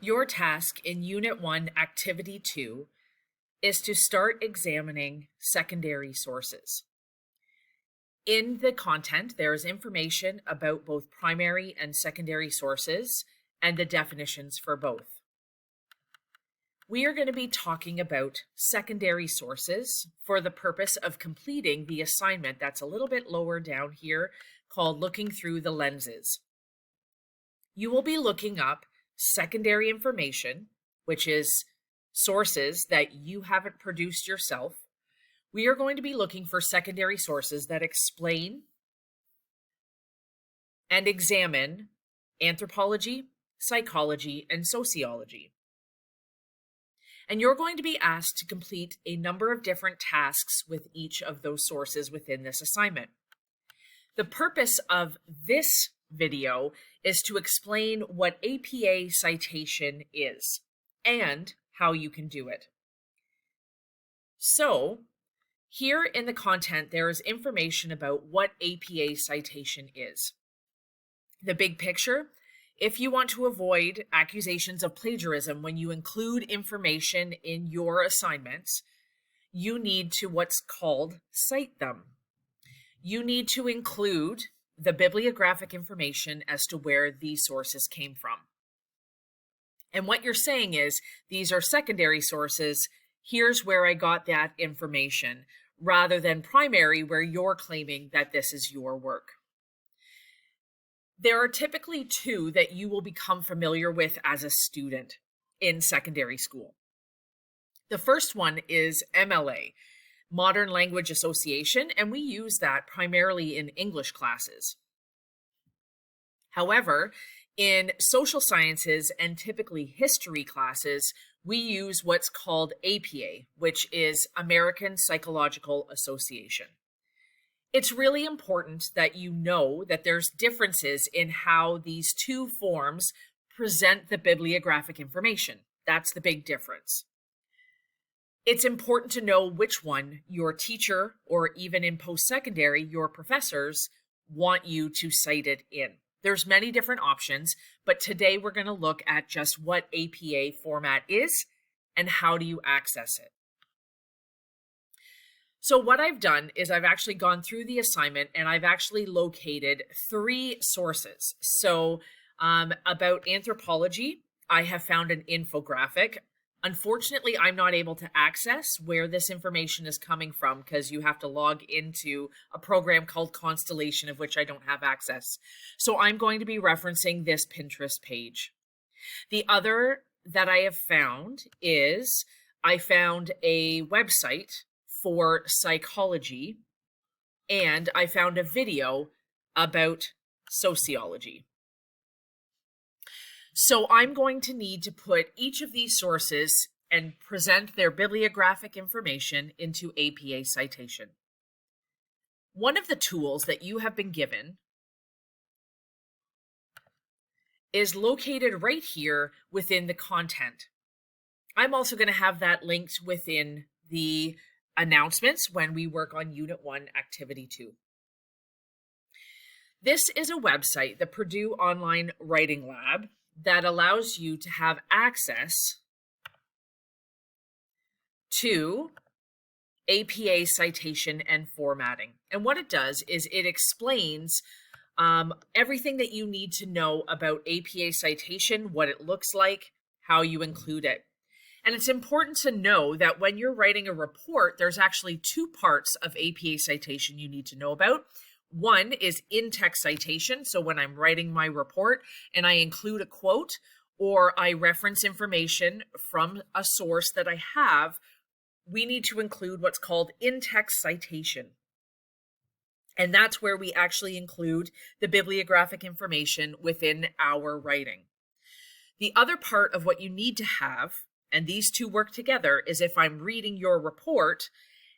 Your task in Unit 1, Activity 2 is to start examining secondary sources. In the content, there is information about both primary and secondary sources and the definitions for both. We are going to be talking about secondary sources for the purpose of completing the assignment that's a little bit lower down here called Looking Through the Lenses. You will be looking up secondary information, which is sources that you haven't produced yourself. We are going to be looking for secondary sources that explain and examine anthropology, psychology, and sociology. And you're going to be asked to complete a number of different tasks with each of those sources within this assignment. The purpose of this video is to explain what APA citation is and how you can do it. So, here in the content, there is information about what APA citation is. The big picture: if you want to avoid accusations of plagiarism when you include information in your assignments, you need to what's called cite them. You need to include the bibliographic information as to where these sources came from. And what you're saying is, these are secondary sources, here's where I got that information, rather than primary, where you're claiming that this is your work. There are typically two that you will become familiar with as a student in secondary school. The first one is MLA, Modern Language Association, and we use that primarily in English classes. However, in social sciences and typically history classes, we use what's called APA, which is American Psychological Association. It's really important that you know that there's differences in how these two forms present the bibliographic information. That's the big difference. It's important to know which one your teacher, or even in post-secondary, your professors want you to cite it in. There's many different options, but today we're going to look at just what APA format is and how do you access it. So what I've done is I've actually gone through the assignment and I've actually located 3 sources. So about anthropology, I have found an infographic. Unfortunately, I'm not able to access where this information is coming from because you have to log into a program called Constellation, of which I don't have access. So I'm going to be referencing this Pinterest page. The other that I have found is I found a website for psychology, and I found a video about sociology. So I'm going to need to put each of these sources and present their bibliographic information into APA citation. One of the tools that you have been given is located right here within the content. I'm also going to have that linked within the announcements when we work on Unit 1, Activity 2. This is a website, the Purdue Online Writing Lab, that allows you to have access to APA citation and formatting. And what it does is it explains everything that you need to know about APA citation, what it looks like, how you include it. And it's important to know that when you're writing a report, there's actually 2 parts of APA citation you need to know about. One is in-text citation. So when I'm writing my report and I include a quote or I reference information from a source that I have, we need to include what's called in-text citation. And that's where we actually include the bibliographic information within our writing. The other part of what you need to have, and these two work together, is if I'm reading your report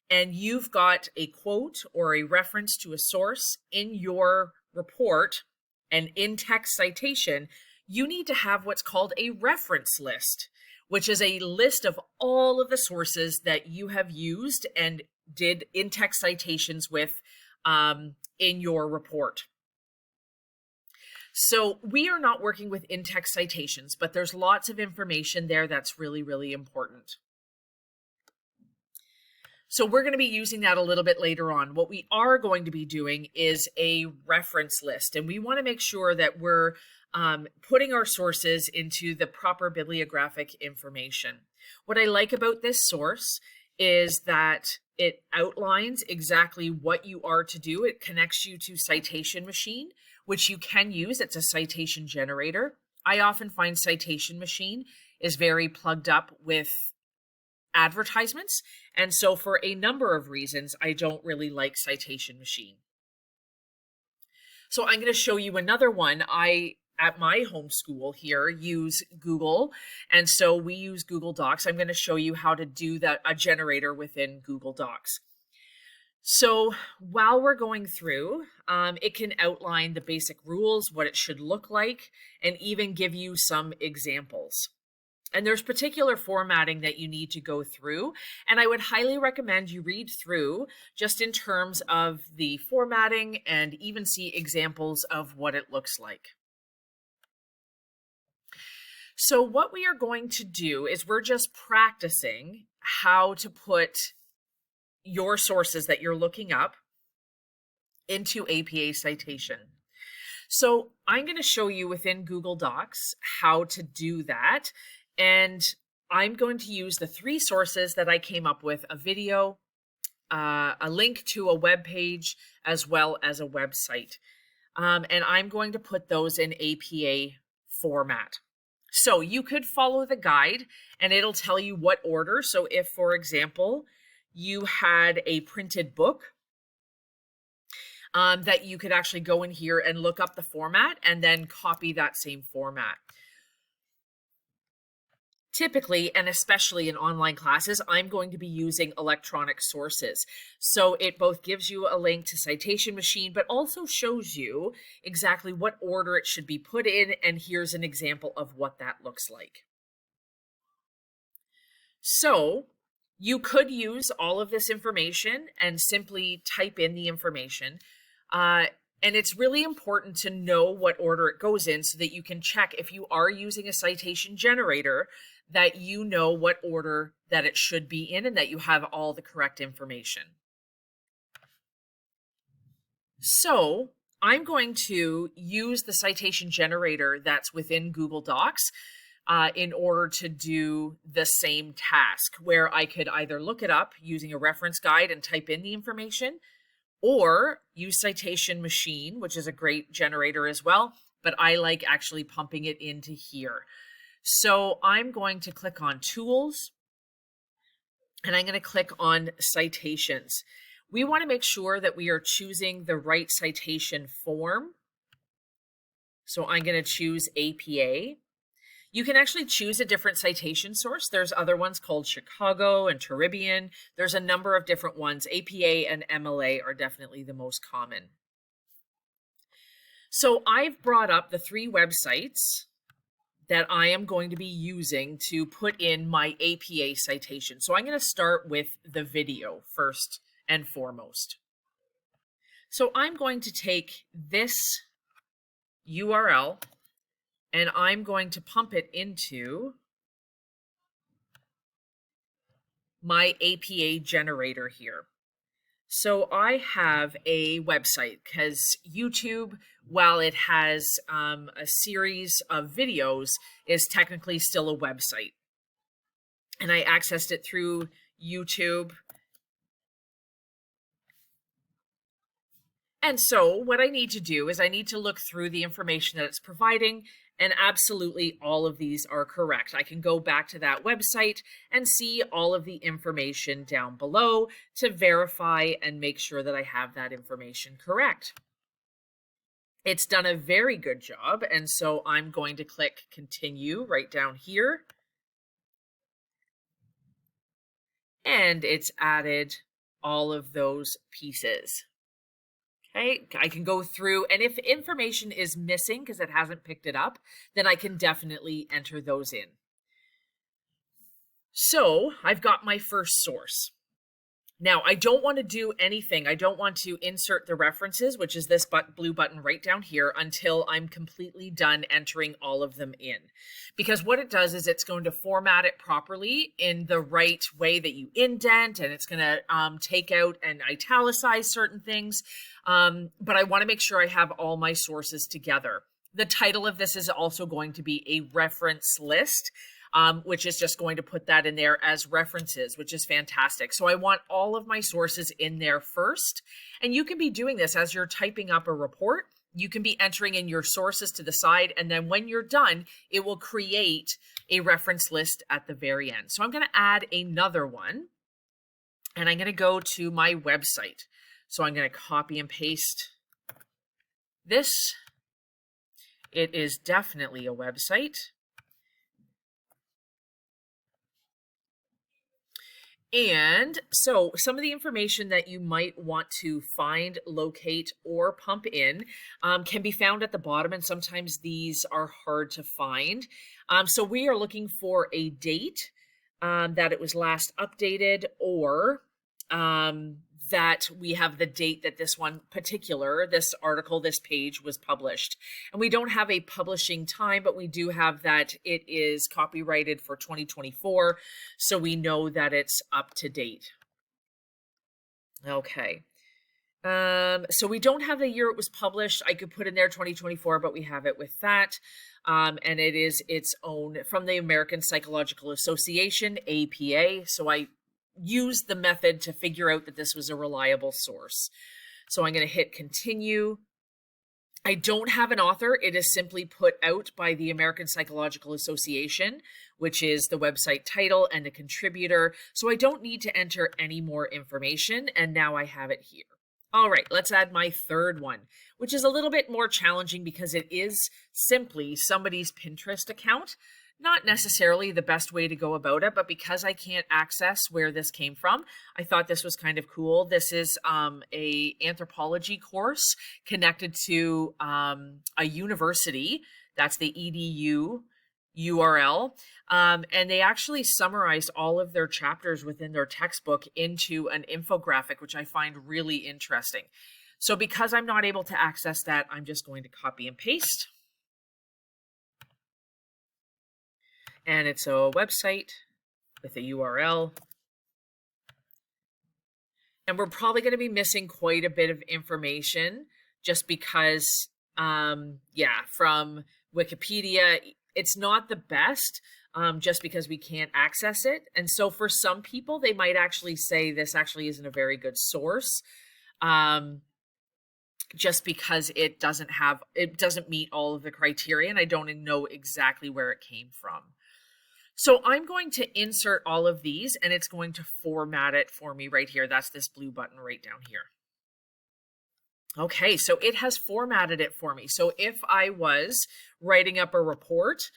and you've got a quote or a reference to a source in your report, an in-text citation, you need to have what's called a reference list, which is a list of all of the sources that you have used and did in-text citations with in your report. So we are not working with in-text citations, but there's lots of information there that's really, really important. So we're going to be using that a little bit later on. What we are going to be doing is a reference list, and we want to make sure that we're putting our sources into the proper bibliographic information. What I like about this source is that it outlines exactly what you are to do. It connects you to Citation Machine, which you can use. It's a citation generator. I often find Citation Machine is very plugged up with advertisements. And so for a number of reasons, I don't really like Citation Machine. So I'm going to show you another one. At my homeschool here, use Google. And so we use Google Docs. I'm going to show you how to do that, a generator within Google Docs. So while we're going through, it can outline the basic rules, what it should look like, and even give you some examples. And there's particular formatting that you need to go through. And I would highly recommend you read through just in terms of the formatting and even see examples of what it looks like. So what we are going to do is we're just practicing how to put your sources that you're looking up into APA citation. So I'm going to show you within Google Docs how to do that. And I'm going to use the 3 sources that I came up with: a video, a link to a web page, as well as a website. And I'm going to put those in APA format. So you could follow the guide and it'll tell you what order. So if, for example, you had a printed book, that you could actually go in here and look up the format and then copy that same format. Typically, and especially in online classes, I'm going to be using electronic sources. So it both gives you a link to Citation Machine, but also shows you exactly what order it should be put in. And here's an example of what that looks like. So you could use all of this information and simply type in the information. And it's really important to know what order it goes in so that you can check if you are using a citation generator, that you know what order that it should be in and that you have all the correct information. So I'm going to use the citation generator that's within Google Docs in order to do the same task, where I could either look it up using a reference guide and type in the information, or use Citation Machine, which is a great generator as well, but I like actually pumping it into here. So I'm going to click on Tools, and I'm going to click on Citations. We want to make sure that we are choosing the right citation form. So I'm going to choose APA. You can actually choose a different citation source. There's other ones called Chicago and Caribbean. There's a number of different ones. APA and MLA are definitely the most common. So I've brought up the 3 websites that I am going to be using to put in my APA citation. So I'm going to start with the video first and foremost. So I'm going to take this URL and I'm going to pump it into my APA generator here. So I have a website because YouTube, while it has a series of videos, is technically still a website. And I accessed it through YouTube. And so what I need to do is I need to look through the information that it's providing, and absolutely all of these are correct. I can go back to that website and see all of the information down below to verify and make sure that I have that information correct. It's done a very good job, and so I'm going to click Continue right down here. And it's added all of those pieces. Okay, I can go through, and if information is missing because it hasn't picked it up, then I can definitely enter those in. So I've got my first source. Now, I don't want to do anything. I don't want to insert the references, which is this blue button right down here, until I'm completely done entering all of them in. Because what it does is it's going to format it properly in the right way that you indent, and it's going to take out and italicize certain things. But I want to make sure I have all my sources together. The title of this is also going to be a reference list. Which is just going to put that in there as references, which is fantastic. So I want all of my sources in there first. And you can be doing this as you're typing up a report. You can be entering in your sources to the side. And then when you're done, it will create a reference list at the very end. So I'm going to add another one. And I'm going to go to my website. So I'm going to copy and paste this. It is definitely a website. And so some of the information that you might want to find, locate, or pump in can be found at the bottom, and sometimes these are hard to find. So we are looking for a date that it was last updated, or that we have the date that this article, this page was published. And we don't have a publishing time, but we do have that it is copyrighted for 2024. So we know that it's up to date. Okay. So we don't have the year it was published. I could put in there 2024, but we have it with that. And it is its own from the American Psychological Association, APA. So I used the method to figure out that this was a reliable source. So I'm going to hit continue. I don't have an author. It is simply put out by the American Psychological Association, which is the website title, and a contributor. So I don't need to enter any more information. And now I have it here. All right, let's add my third one, which is a little bit more challenging because it is simply somebody's Pinterest account. Not necessarily the best way to go about it, but because I can't access where this came from, I thought this was kind of cool. This is a anthropology course connected to a university. That's the EDU URL. And they actually summarized all of their chapters within their textbook into an infographic, which I find really interesting. So because I'm not able to access that, I'm just going to copy and paste. And it's a website with a URL. And we're probably going to be missing quite a bit of information just because, from Wikipedia, it's not the best just because we can't access it. And so for some people, they might actually say this actually isn't a very good source just because it doesn't meet all of the criteria, and I don't know exactly where it came from. So I'm going to insert all of these, and it's going to format it for me right here. That's this blue button right down here. Okay, so it has formatted it for me. So if I was writing up a report,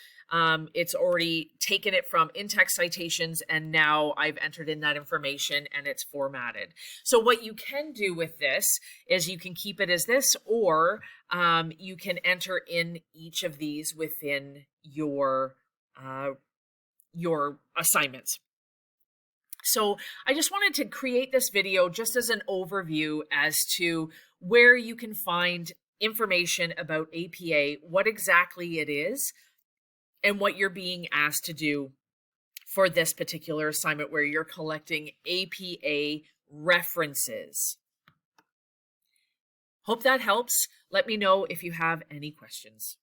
it's already taken it from in-text citations, and now I've entered in that information and it's formatted. So what you can do with this is you can keep it as this, or you can enter in each of these within your assignments. So I just wanted to create this video just as an overview as to where you can find information about APA, what exactly it is, and what you're being asked to do for this particular assignment where you're collecting APA references. Hope that helps. Let me know if you have any questions.